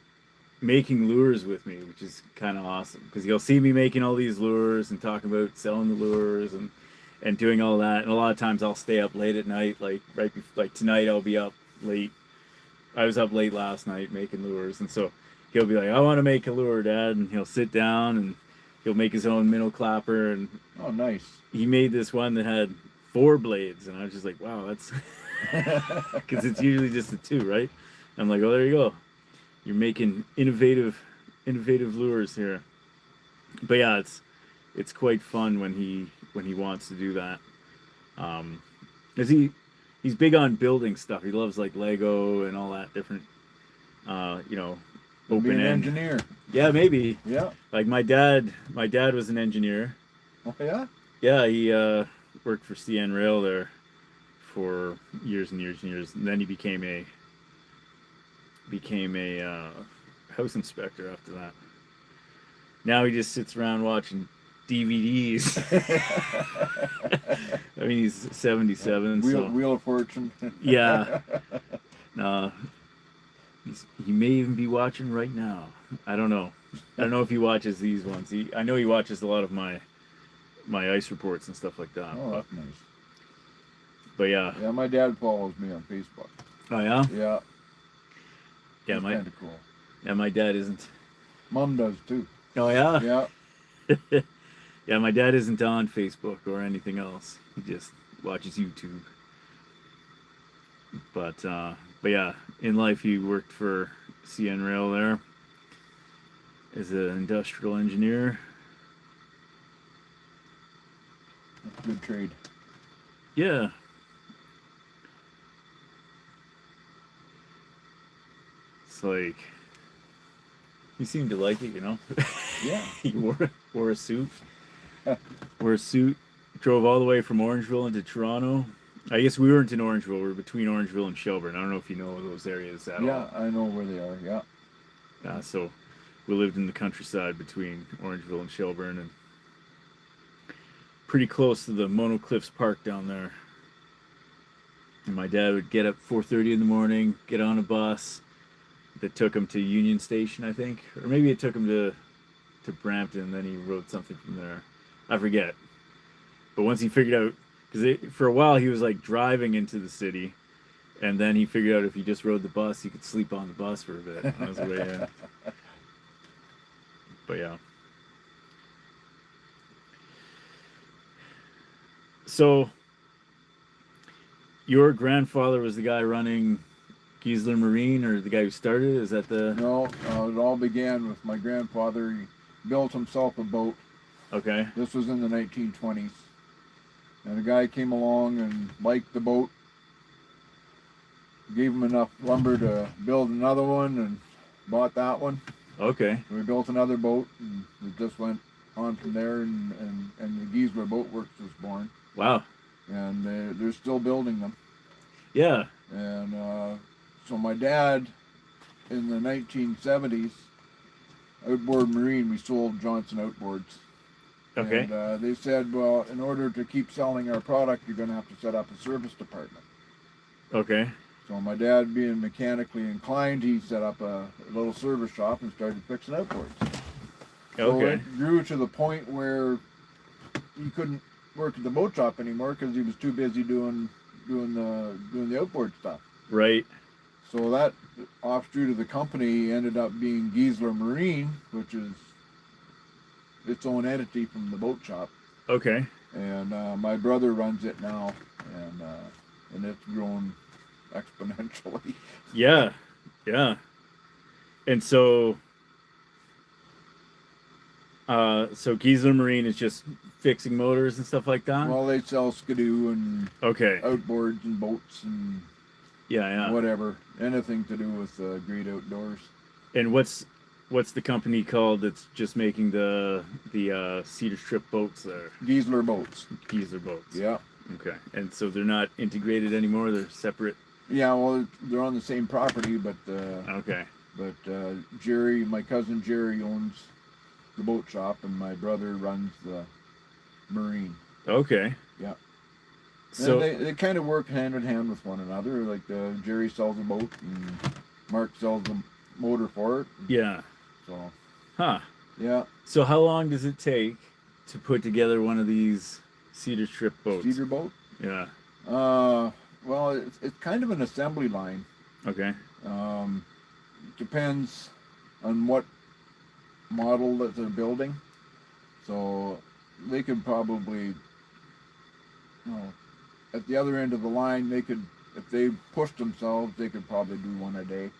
making lures with me, which is kind of awesome because he'll see me making all these lures and talking about selling the lures and doing all that. And a lot of times I'll stay up late at night, like like tonight I'll be up late. I was up late last night making lures, and so he'll be like, "I want to make a lure, Dad," and he'll sit down and he'll make his own minnow clapper. And Oh, nice. he made this one that had 4 blades, and I was just like, "Wow, that's," because it's usually just the 2, right? I'm like, "Oh, there you go. You're making innovative lures here." But yeah, it's quite fun when he wants to do that. 'Cause he's big on building stuff. He loves like Lego and all that different, Be open an end. engineer. Yeah, maybe. Yeah. Like my dad was an engineer. Oh yeah. Yeah, he worked for CN Rail there for years and years and years, and then he became a house inspector after that. Now he just sits around watching DVDs. I mean, he's 77. Wheel of Fortune. Yeah. He may even be watching right now. I don't know. I don't know if he watches these ones. I know he watches a lot of my ice reports and stuff like that. Oh, that's nice. But yeah. Yeah, my dad follows me on Facebook. Oh yeah. Yeah. Yeah, It's kind of cool. Yeah, my dad isn't. Mom does too. Oh yeah. Yeah. Yeah, my dad isn't on Facebook or anything else. He just watches YouTube. But yeah, in life he worked for CN Rail there as an industrial engineer. That's a good trade. Yeah. It's like he seemed to like it, Yeah. He wore a suit. Drove all the way from Orangeville into Toronto. I guess we weren't in Orangeville. We were between Orangeville and Shelburne. I don't know if you know those areas at all. Yeah, I know where they are. Yeah. So we lived in the countryside between Orangeville and Shelburne, pretty close to the Mono Cliffs Park down there. And my dad would get up 4:30 in the morning, get on a bus that took him to Union Station, I think, or maybe it took him to Brampton, and then he rode something from there. I forget. But once he figured out, because for a while he was like driving into the city, and then he figured out if he just rode the bus, he could sleep on the bus for a bit. That was the way in. But yeah. So, your grandfather was the guy running Giesler Marine, or the guy who started it? Is that the... No, it all began with my grandfather. He built himself a boat. Okay. This was in the 1920s. And a guy came along and liked the boat. Gave him enough lumber to build another one and bought that one. Okay. We built another boat, and we just went on from there, and the Giesler Boat Works was born. Wow. And they're still building them. Yeah. And so my dad, in the 1970s, Outboard Marine, we sold Johnson Outboards. Okay. And they said, well, in order to keep selling our product, you're going to have to set up a service department. Okay. So my dad, being mechanically inclined, he set up a little service shop and started fixing outboards. So Okay. it grew to the point where he couldn't work at the boat shop anymore because he was too busy doing the outboard stuff. Right. So that offshoot of the company ended up being Giesler Marine, which is its own entity from the boat shop. Okay. And my brother runs it now, and it's grown exponentially. Yeah. Yeah. And so Giesler Marine is just fixing motors and stuff like that? Well, they sell skidoo and Okay. outboards and boats and Yeah. whatever, anything to do with great outdoors. And what's the company called that's just making the cedar strip boats there? Giesler boats. Giesler boats. Yeah. Okay. And so they're not integrated anymore, they're separate? Yeah, well, they're on the same property, but Okay. Jerry, my cousin Jerry, owns the boat shop, and my brother runs the marine. Okay. Yeah. So and they kind of work hand in hand with one another. Like Jerry sells a boat, and Mark sells the motor for it. yeah. So. Huh. Yeah. So how long does it take to put together one of these cedar strip boats? Cedar boat. Yeah. Well, it's kind of an assembly line. Okay. Depends on what model that they're building. So they could probably, at the other end of the line, they could, if they pushed themselves, they could probably do one a day.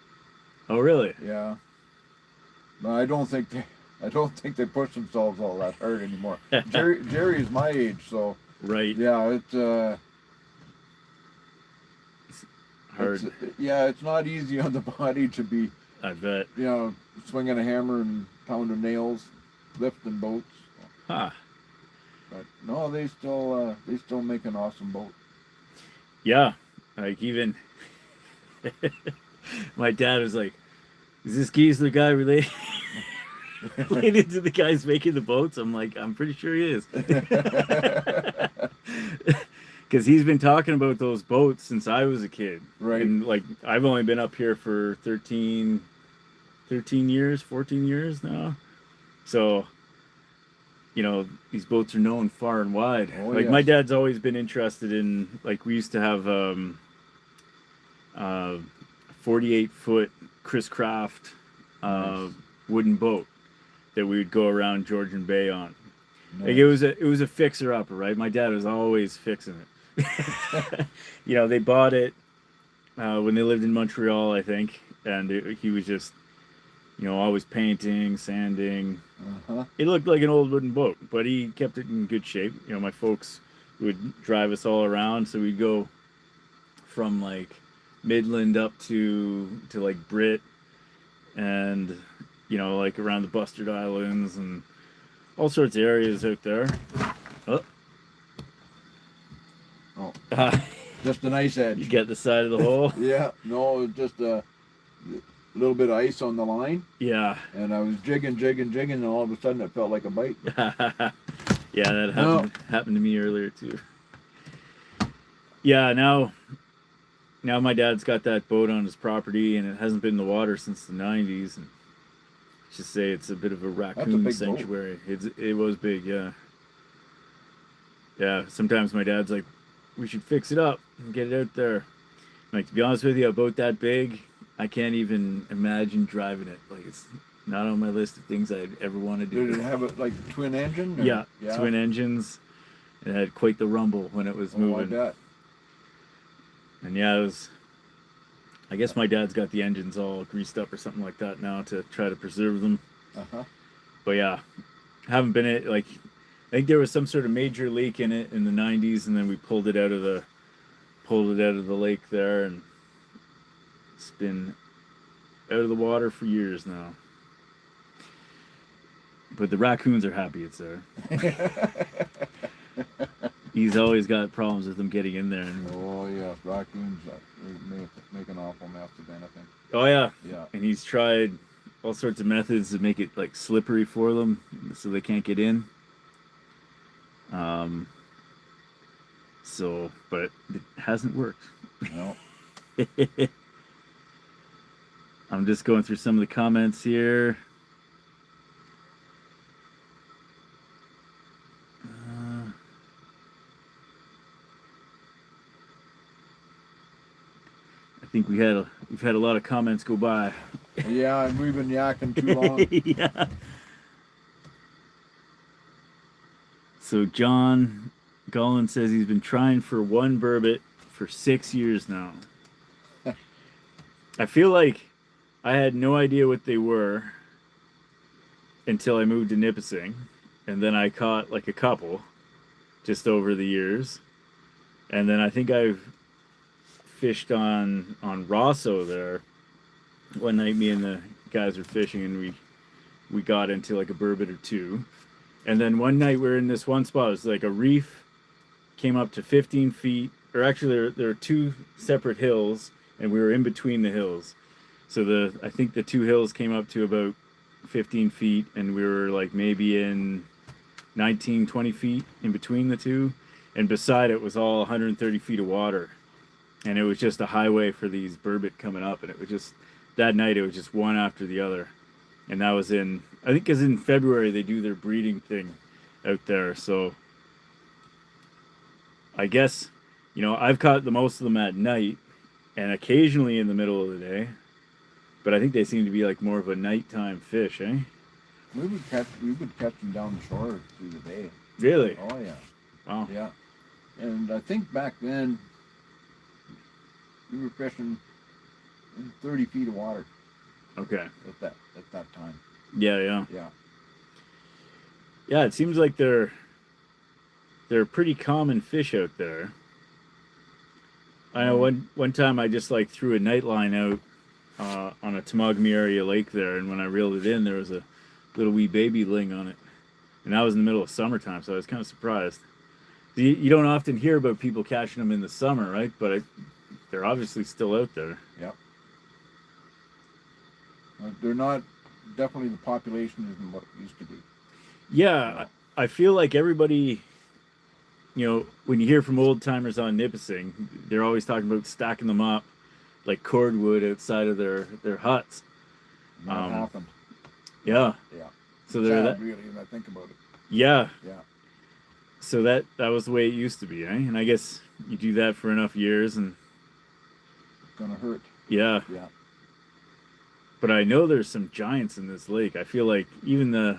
Oh, really? Yeah. No, I don't think they push themselves all that hard anymore. Jerry is my age, so Right. yeah, it's Hard. it's not easy on the body to be, I bet. swinging a hammer and pounding nails, lifting boats. Huh. But no, they still make an awesome boat. Yeah. Like even my dad was like, "Is this Giesler guy related to the guys making the boats?" I'm like, "I'm pretty sure he is." Because he's been talking about those boats since I was a kid. Right. And like, I've only been up here for 13 years, 14 years now. So, these boats are known far and wide. Oh, like yes. my dad's always been interested in, like, we used to have 48-foot Chris Craft Nice. wooden boat that we would go around Georgian Bay on. Nice. Like it was a fixer upper, right? My dad was always fixing it. They bought it when they lived in Montreal, I think, and he was just, always painting, sanding. Uh-huh. It looked like an old wooden boat, but he kept it in good shape. My folks would drive us all around, so we'd go from like Midland up to like Britt, and like around the Bustard Islands and all sorts of areas out there. Oh, just a nice edge. You get the side of the hole. Yeah, no, just a little bit of ice on the line, Yeah. and I was jigging, and all of a sudden it felt like a bite. Yeah, that No. happened to me earlier too. Yeah, now my dad's got that boat on his property, and it hasn't been in the water since the '90s. And let's just say it's a bit of a raccoon big boat. sanctuary. It was big, yeah. Yeah, sometimes my dad's like, we should fix it up and get it out there. Like, to be honest with you, a boat that big, I can't even imagine driving it. Like, it's not on my list of things I'd ever want to do. Did it have a like twin engine? Or? Yeah, twin engines. It had quite the rumble when it was moving. I bet. And yeah, it was. I guess my dad's got the engines all greased up or something like that now to try to preserve them. But yeah, haven't been it. Like, I think there was some sort of major leak in it in the '90s, and then we pulled it out of the lake there, and it's been out of the water for years now. But the raccoons are happy it's there. He's always got problems with them getting in there. Oh yeah, raccoons make an awful mess of anything. Oh yeah. Yeah. And he's tried all sorts of methods to make it like slippery for them so they can't get in. So, but it hasn't worked. No. I'm just going through some of the comments here. I think we've had a lot of comments go by. Yeah, and we've been yakking too long. Yeah. So John Gollin says he's been trying for one burbot for 6 years now. I feel like I had no idea what they were until I moved to Nipissing, and then I caught like a couple just over the years, and then I think I've fished on Rosso there. One night, me and the guys were fishing, and we got into like a burbot or two, and then one night we were in this one spot. It was like a reef, came up to 15 feet, or actually there are two separate hills, and we were in between the hills. So I think the two hills came up to about 15 feet, and we were like maybe in 19, 20 feet in between the two, and beside it was all 130 feet of water, and it was just a highway for these burbot coming up, and it was just, that night it was just one after the other. And that was I think because in February they do their breeding thing out there, so I guess, I've caught the most of them at night and occasionally in the middle of the day, but I think they seem to be like more of a nighttime fish, eh? We would catch them down the shore through the day. Really? Oh yeah. Wow. Yeah. And I think back then we were fishing in 30 feet of water. Okay. At that time. Yeah. Yeah. Yeah, it seems like they're a pretty common fish out there. I know one time I just like threw a night line out on a Temagami area lake there, and when I reeled it in, there was a little wee baby ling on it, and that was in the middle of summertime, so I was kind of surprised. You don't often hear about people catching them in the summer, right? But they're obviously still out there. Yep. They're not, definitely the population isn't what it used to be. Yeah, I feel like everybody, when you hear from old timers on Nipissing, they're always talking about stacking them up like cordwood outside of their huts. That happened. Yeah. Yeah. So they're sad, really, when I think about it. Yeah. Yeah. So that was the way it used to be, eh? And I guess you do that for enough years, and it's gonna hurt. Yeah. Yeah. But I know there's some giants in this lake. I feel like even the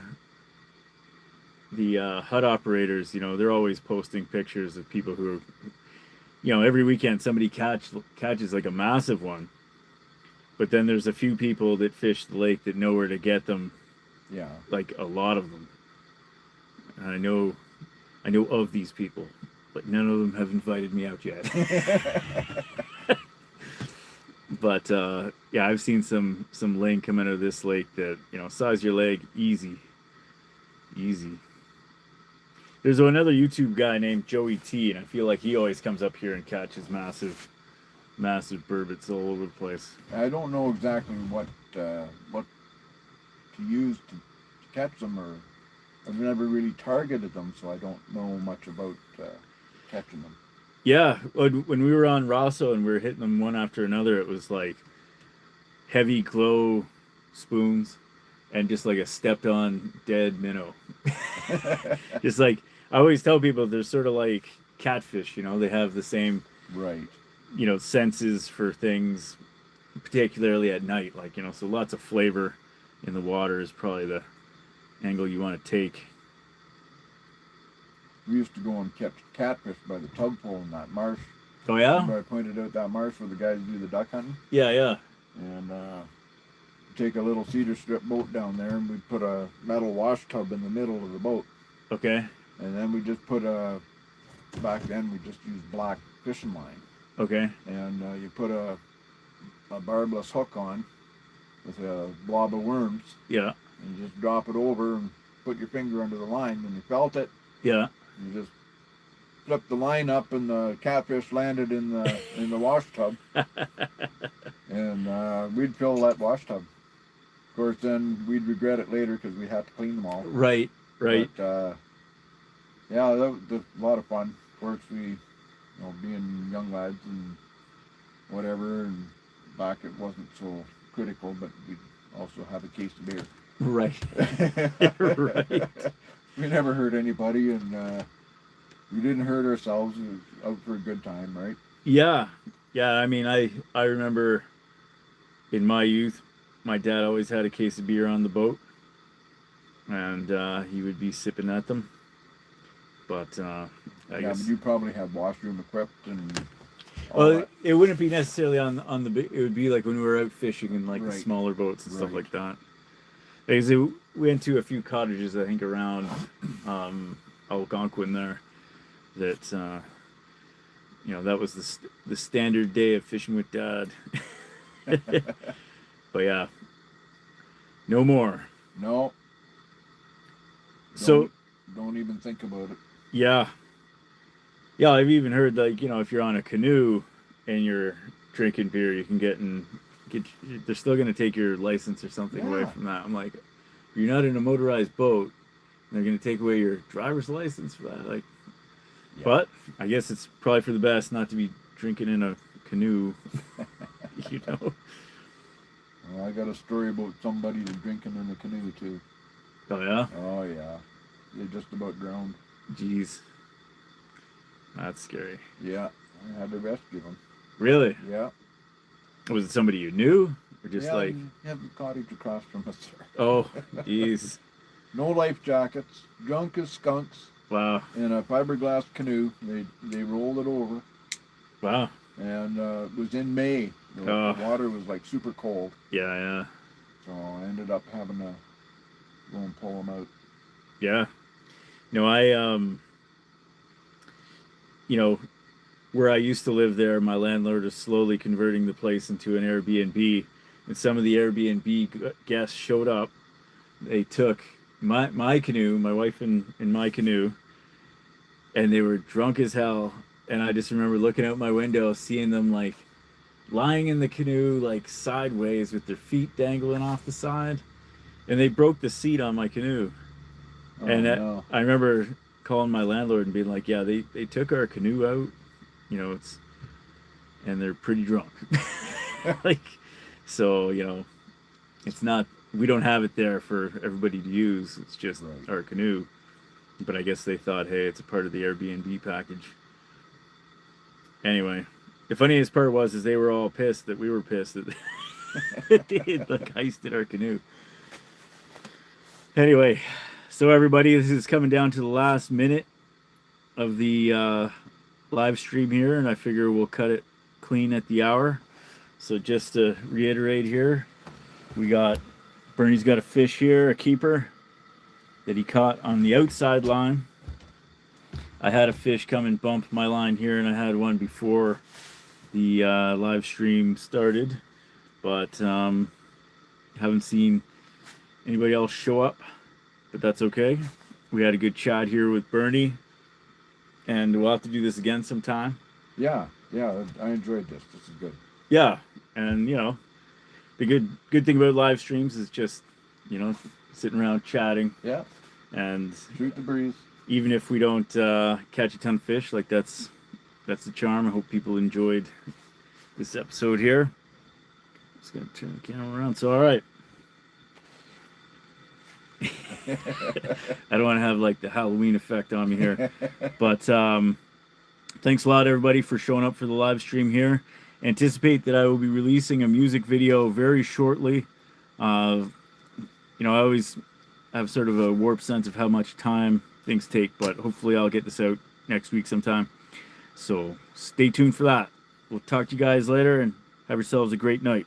hut operators, they're always posting pictures of people who are, every weekend somebody catches like a massive one. But then there's a few people that fish the lake that know where to get them. Yeah. Like a lot of them. And I know of these people, but none of them have invited me out yet. But yeah, I've seen some ling come out of this lake that, size your leg, easy. There's another YouTube guy named Joey T, and I feel like he always comes up here and catches massive burbots all over the place. I don't know exactly what to use to catch them, or I've never really targeted them, so I don't know much about catching them. Yeah, when we were on Rosso and we were hitting them one after another, it was like heavy glow spoons and just like a stepped on dead minnow. Just like I always tell people, they're sort of like catfish, you know, they have the same, Right. you know, senses for things, particularly at night, like, you know, so lots of flavor in the water is probably the angle you want to take. We used to go and catch catfish by the tugpole in that marsh. Oh yeah? Remember I pointed out that marsh where the guys do the duck hunting? Yeah. And take a little cedar strip boat down there, and we'd put a metal wash tub in the middle of the boat. Okay. And then we just put back then we just used black fishing line. Okay. And you put a barbless hook on with a blob of worms. Yeah. And you just drop it over and put your finger under the line. When you felt it, Yeah. you just flipped the line up, and the catfish landed in the wash tub. And we'd fill that wash tub. Of course, then we'd regret it later because we had to clean them all. Right. But yeah, that was a lot of fun. Of course, we, being young lads and whatever, and back it wasn't so critical, but we'd also have a case of beer. Right. Right. We never hurt anybody, and we didn't hurt ourselves. It was out for a good time, right? Yeah. I mean, I remember in my youth, my dad always had a case of beer on the boat, and he would be sipping at them. But I guess. But you probably had washroom equipped and. Well, it wouldn't be necessarily on the big. It would be like when we were out fishing in like the Right. smaller boats and stuff like that. Because we went to a few cottages, I think, around Algonquin there. That that was the standard day of fishing with Dad. But yeah, no more. No. So don't even think about it. Yeah, I've even heard, like, if you're on a canoe and you're drinking beer, you can get they're still going to take your license or something away from that. I'm like, you're not in a motorized boat, they're going to take away your driver's license for that. Like, but I guess it's probably for the best not to be drinking in a canoe. Well, I got a story about somebody that's drinking in a canoe too. Oh yeah? Oh yeah. They just about drowned. Jeez. That's scary. Yeah. I had to rescue them. Really? Yeah. Was it somebody you knew? Or just like... Yeah, the cottage across from us. Oh, jeez. No life jackets. Drunk as skunks. Wow. In a fiberglass canoe. They rolled it over. Wow. And it was in May. The water was like super cold. Yeah. So I ended up having to go and pull them out. Yeah. No, where I used to live there, my landlord is slowly converting the place into an Airbnb. And some of the Airbnb guests showed up. They took my canoe, my wife in my canoe, and they were drunk as hell. And I just remember looking out my window, seeing them like lying in the canoe, like sideways with their feet dangling off the side. And they broke the seat on my canoe. Oh, and no. I remember calling my landlord and being like, yeah, they took our canoe out, and they're pretty drunk. Like, so, it's not, we don't have it there for everybody to use. It's just our canoe. But I guess they thought, hey, it's a part of the Airbnb package. Anyway, the funniest part is they were all pissed that we were pissed that they had like heisted our canoe. Anyway, so everybody, this is coming down to the last minute of the live stream here, and I figure we'll cut it clean at the hour. So just to reiterate here, Bernie's got a fish here, a keeper, that he caught on the outside line. I had a fish come and bump my line here, and I had one before the live stream started, but haven't seen anybody else show up, but that's okay. We had a good chat here with Bernie, and we'll have to do this again sometime. Yeah, I enjoyed this. This is good. Yeah, and the good thing about live streams is just sitting around chatting. Yeah. And Shoot the breeze. even if we don't catch a ton of fish, like that's the charm. I hope people enjoyed this episode here. Just gonna turn the camera around. So, all right. I don't want to have like the Halloween effect on me here, but thanks a lot, everybody, for showing up for the live stream here. Anticipate that I will be releasing a music video very shortly. I always have sort of a warped sense of how much time things take, but hopefully I'll get this out next week sometime. So stay tuned for that. We'll talk to you guys later and have yourselves a great night.